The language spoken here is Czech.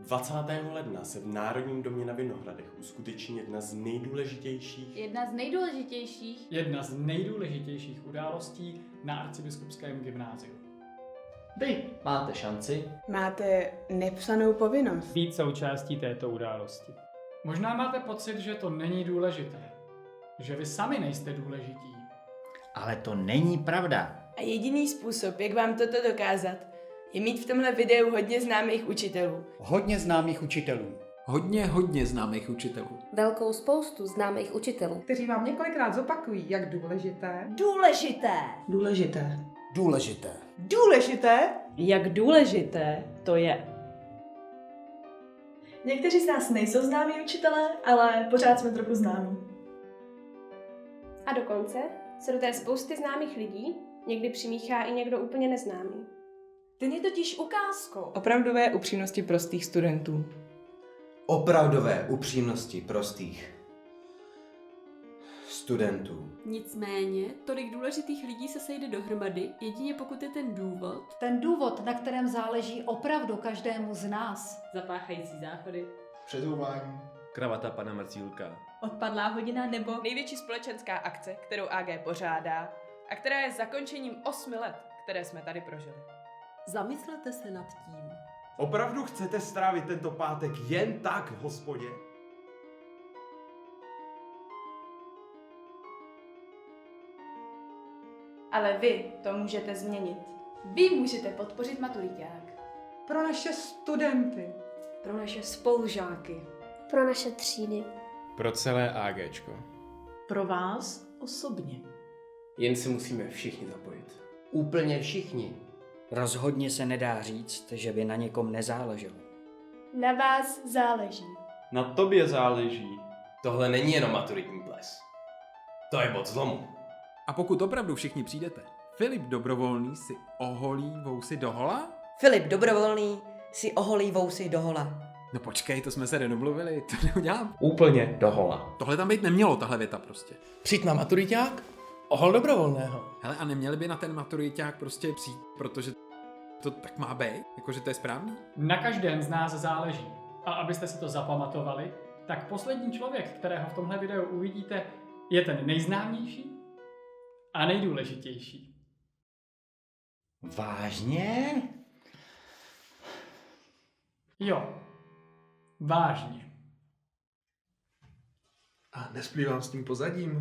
20. ledna se v Národním domě na Vinohradech uskuteční jedna z nejdůležitějších událostí na Arcibiskupském gymnáziu. Vy máte šanci Máte nepsanou povinnost. být součástí této události. Možná máte pocit, že to není důležité, že vy sami nejste důležití. Ale to není pravda. A jediný způsob, jak vám toto dokázat, je mít v tomhle videu hodně známých učitelů. Hodně známých učitelů. Hodně známých učitelů. Velkou spoustu známých učitelů. Kteří vám několikrát zopakují, jak důležité. Důležité! Jak důležité to je. Někteří z nás nejsou známí učitelé, ale pořád jsme trochu známí. A dokonce se do té spousty známých lidí někdy přimíchá i někdo úplně neznámý. Ten je totiž ukázkou. Opravdové upřímnosti prostých studentů. Opravdové upřímnosti prostých studentů. Nicméně, tolik důležitých lidí se sejde dohromady, jedině pokud je ten důvod. Ten důvod, na kterém záleží opravdu každému z nás. Zapáchající záchody. Předhouvání. Kravata pana Marcílka. Odpadlá hodina nebo... Největší společenská akce, kterou AG pořádá a která je zakončením 8 let, které jsme tady prožili. Zamyslete se nad tím. Opravdu chcete strávit tento pátek jen tak v hospodě? Ale vy to můžete změnit. Vy můžete podpořit maturiťák. Pro naše studenty. Pro naše spolužáky. Pro naše třídy. Pro celé AGčko. Pro vás osobně. jen se musíme všichni zapojit. Úplně všichni. Rozhodně se nedá říct, že by na někom nezáleželo. Na vás záleží. Na tobě záleží. Tohle není jenom maturitní ples. To je bod zlomu. A pokud opravdu všichni přijdete, Filip Dobrovolný si oholí vousy dohola? Filip Dobrovolný si oholí vousy dohola. No počkej, to jsme se nedomluvili, to neudělám. Úplně dohola. Tohle tam být nemělo, tahle věta prostě. Přijď na maturiťák, ohol Dobrovolného. Hele, a neměli by na ten maturiťák prostě přijít, protože to tak má být? Jakože to je správný? Na každém z nás záleží. A abyste si to zapamatovali, tak poslední člověk, kterého v tomhle videu uvidíte, je ten nejznámější a nejdůležitější. Vážně? Jo, vážně. A nesplývám s tím pozadím.